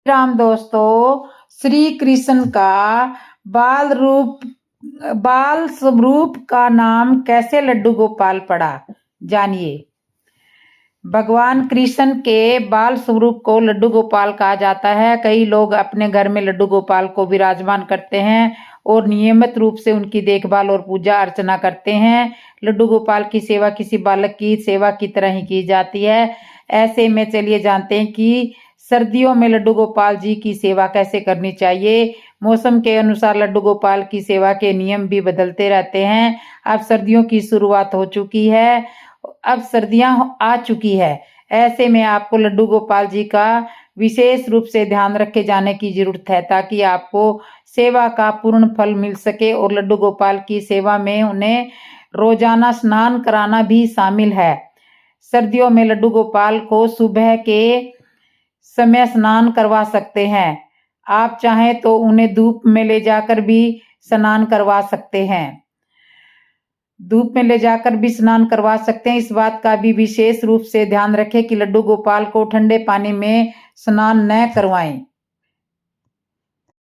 राम दोस्तों, श्री कृष्ण का बाल स्वरूप का नाम कैसे लड्डू गोपाल पड़ा, जानिए। भगवान कृष्ण के बाल स्वरूप को लड्डू गोपाल कहा जाता है। कई लोग अपने घर में लड्डू गोपाल को विराजमान करते हैं और नियमित रूप से उनकी देखभाल और पूजा अर्चना करते हैं। लड्डू गोपाल की सेवा किसी बालक की सेवा की तरह ही की जाती है। ऐसे में चलिए जानते हैं कि सर्दियों में लड्डू गोपाल जी की सेवा कैसे करनी चाहिए। मौसम के अनुसार लड्डू गोपाल की सेवा के नियम भी बदलते रहते हैं। अब सर्दियों की शुरुआत हो चुकी है, अब सर्दियां आ चुकी है। ऐसे में आपको लड्डू गोपाल जी का विशेष रूप से ध्यान रखे जाने की जरूरत है, ताकि आपको सेवा का पूर्ण फल मिल सके। और लड्डू गोपाल की सेवा में उन्हें रोजाना स्नान कराना भी शामिल है। सर्दियों में लड्डू गोपाल को सुबह के समय स्नान करवा सकते हैं। आप चाहें तो उन्हें धूप में ले जाकर भी स्नान करवा सकते हैं। धूप में ले जाकर भी स्नान करवा सकते हैं। इस बात का भी विशेष रूप से ध्यान रखें कि लड्डू गोपाल को ठंडे पानी में स्नान न करवाएं।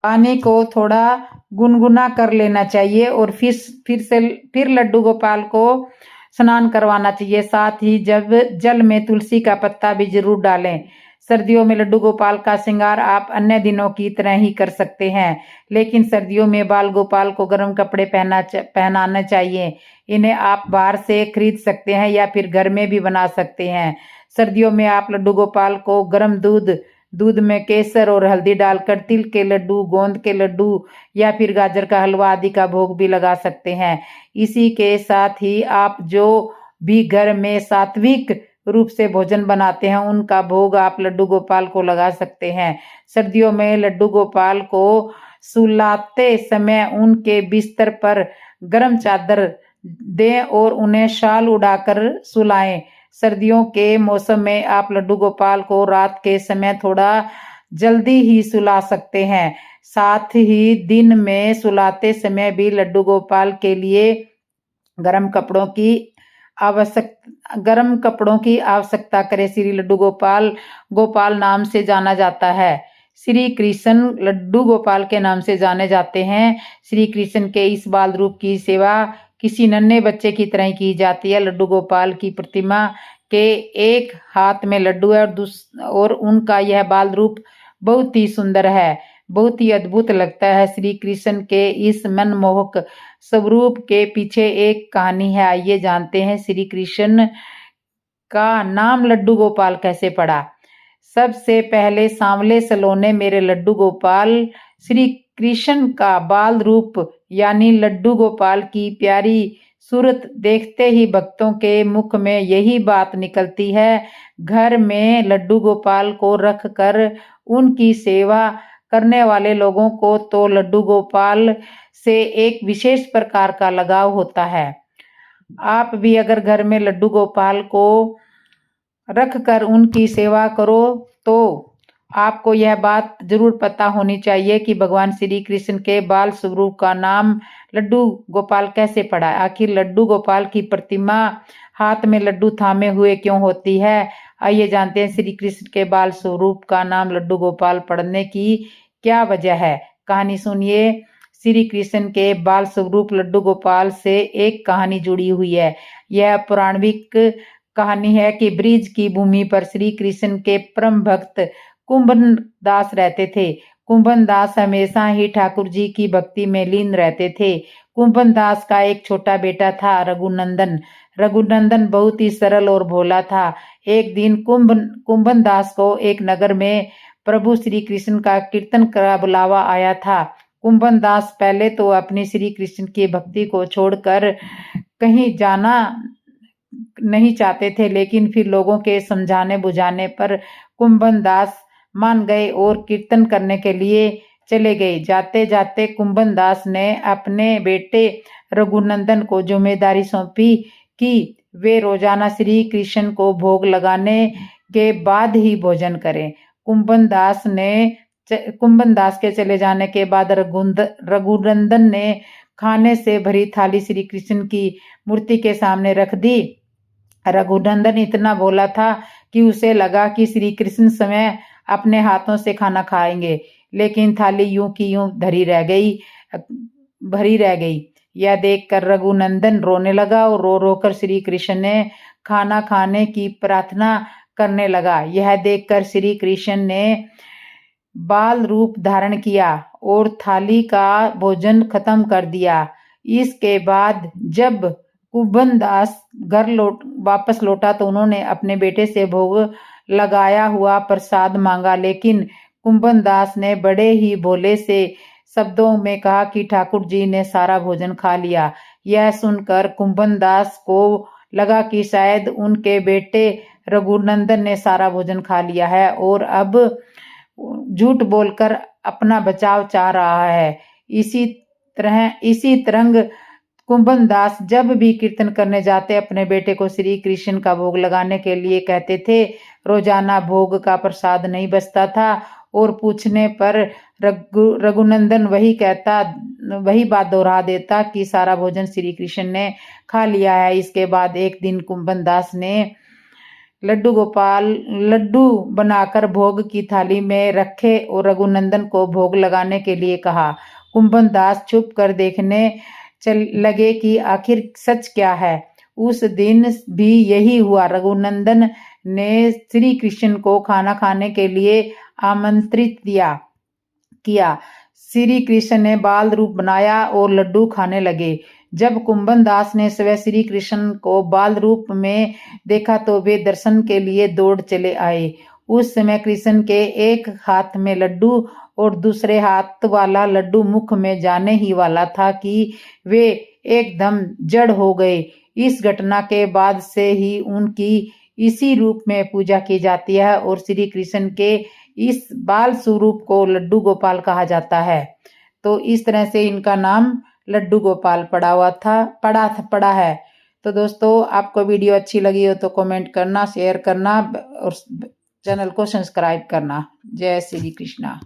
पानी को थोड़ा गुनगुना कर लेना चाहिए और फिर लड्डू गोपाल को स्नान करवाना चाहिए। साथ ही जब जल में तुलसी का पत्ता भी जरूर डालें। सर्दियों में लड्डू गोपाल का श्रृंगार आप अन्य दिनों की तरह ही कर सकते हैं, लेकिन सर्दियों में बाल गोपाल को गर्म कपड़े पहनाना चाहिए। इन्हें आप बाहर से खरीद सकते हैं या फिर घर में भी बना सकते हैं। सर्दियों में आप लड्डू गोपाल को गर्म दूध में केसर और हल्दी डालकर तिल के लड्डू, गोंद के लड्डू या फिर गाजर का हलवा आदि का भोग भी लगा सकते हैं। इसी के साथ ही आप जो भी घर में सात्विक रूप से भोजन बनाते हैं, उनका भोग आप लड्डू गोपाल को लगा सकते हैं। सर्दियों में लड्डू गोपाल को सुलाते समय उनके बिस्तर पर गर्म चादर दें और उन्हें शाल उड़ाकर सुलाएं। सर्दियों के मौसम में आप लड्डू गोपाल को रात के समय थोड़ा जल्दी ही सुला सकते हैं। साथ ही दिन में सुलाते समय भी लड्डू गोपाल के लिए गर्म कपड़ों की आवश्यकता करें। श्री लड्डू गोपाल नाम से जाना जाता है। श्री कृष्ण लड्डू गोपाल के नाम से जाने जाते हैं। श्री कृष्ण के इस बाल रूप की सेवा किसी नन्हे बच्चे की तरह की जाती है। लड्डू गोपाल की प्रतिमा के एक हाथ में लड्डू है और उनका यह बाल रूप बहुत ही सुंदर है, बहुत ही अद्भुत लगता है। श्री कृष्ण के इस मनमोहक स्वरूप के पीछे एक कहानी है, आइए जानते हैं। श्री कृष्ण का नाम लड्डू गोपाल कैसे पड़ा। सबसे पहले सांवले सलोने मेरे लड्डू गोपाल श्री कृष्ण का बाल रूप यानी लड्डू गोपाल की प्यारी सूरत देखते ही भक्तों के मुख में यही बात निकलती है। घर में लड्डू गोपाल को रख कर उनकी सेवा करने वाले लोगों को तो लड्डू गोपाल से एक विशेष प्रकार का लगाव होता है। आप भी अगर घर में लड्डू गोपाल को रख कर उनकी सेवा करो तो आपको यह बात जरूर पता होनी चाहिए कि भगवान श्री कृष्ण के बाल स्वरूप का नाम लड्डू गोपाल कैसे पड़ा। आखिर लड्डू गोपाल की प्रतिमा हाथ में लड्डू थामे हुए क्यों होती है, आइए जानते हैं। श्री कृष्ण के बाल स्वरूप का नाम लड्डू गोपाल पड़ने की क्या वजह है। कहानी सुनिए। श्री कृष्ण के बाल स्वरूप लड्डू गोपाल से एक कहानी जुड़ी हुई है। यह पौराणिक कहानी है कि ब्रिज की भूमि पर श्री कृष्ण के परम भक्त कुंभन दास रहते थे। कुंभन दास हमेशा ही ठाकुर जी की भक्ति में लीन रहते थे। कुंभन दास का एक छोटा बेटा था, रघुनंदन। रघुनंदन बहुत ही सरल और भोला था। एक दिन कुंभन दास को एक नगर में प्रभु श्री कृष्ण का कीर्तन का बुलावा आया था। कुंभन दास पहले तो अपनी श्री कृष्ण की भक्ति को छोड़कर कहीं जाना नहीं चाहते थे, लेकिन फिर लोगों के समझाने बुझाने पर कुंभन दास मान गए और कीर्तन करने के लिए चले गए। जाते जाते कुंभन दास ने अपने बेटे रघुनंदन को जिम्मेदारी सौंपी कि वे रोजाना श्री कृष्ण को भोग लगाने के बाद ही भोजन करें। कुंभन दास के चले जाने के बाद रघुनंदन ने खाने से भरी थाली श्री कृष्ण की मूर्ति के सामने रख दी। रघुनंदन इतना भोला था कि उसे लगा कि श्री कृष्ण समय अपने हाथों से खाना खाएंगे, लेकिन थाली यूं की यूं भरी रह गई। यह देखकर रघुनंदन रोने लगा और रो रो कर श्री कृष्ण ने खाना खाने की प्रार्थना करने लगा। यह देखकर श्री कृष्ण ने बाल रूप धारण किया और थाली का भोजन खत्म कर दिया। इसके बाद जब कुंभन दास घर वापस लौटा तो उन्होंने अपने बेटे से भोग लगाया हुआ प्रसाद मांगा, लेकिन कुंभन दास ने बड़े ही भोले से शब्दों में कहा कि ठाकुर जी ने सारा भोजन खा लिया। यह सुनकर कुंभन दास को लगा कि शायद उनके बेटे रघुनंदन ने सारा भोजन खा लिया है और अब झूठ बोलकर अपना बचाव चाह रहा है। इसी तरह कुंभन दास जब भी कीर्तन करने जाते अपने बेटे को श्री कृष्ण का भोग लगाने के लिए कहते थे। रोजाना भोग का प्रसाद नहीं बचता था और पूछने पर रघुनंदन वही बात दोहरा देता कि सारा भोजन श्री कृष्ण ने खा लिया है। इसके बाद एक दिन कुंभन दास ने लड्डू बनाकर भोग की थाली में रखे और रघुनंदन को भोग लगाने के लिए कहा। कुंभन दास छुप कर देखने लगे कि आखिर सच क्या है। उस दिन भी यही हुआ। रघुनंदन ने श्री कृष्ण को खाना खाने के लिए आमंत्रित किया। श्री कृष्ण ने बाल रूप बनाया और लड्डू खाने लगे। जब कुंभन दास ने स्वयं श्री कृष्ण को बाल रूप में देखा तो वे दर्शन के लिए दौड़ चले आए। उस समय कृष्ण के एक हाथ में लड्डू और दूसरे हाथ वाला लड्डू मुख में जाने ही वाला था कि वे एकदम जड़ हो गए। इस घटना के बाद से ही उनकी इसी रूप में पूजा की जाती है और श्री कृष्ण के इस बाल स्वरूप को लड्डू गोपाल कहा जाता है। तो इस तरह से इनका नाम लड्डू गोपाल पड़ा है। तो दोस्तों, आपको वीडियो अच्छी लगी हो तो कमेंट करना, शेयर करना और चैनल को सब्सक्राइब करना। जय श्री कृष्णा।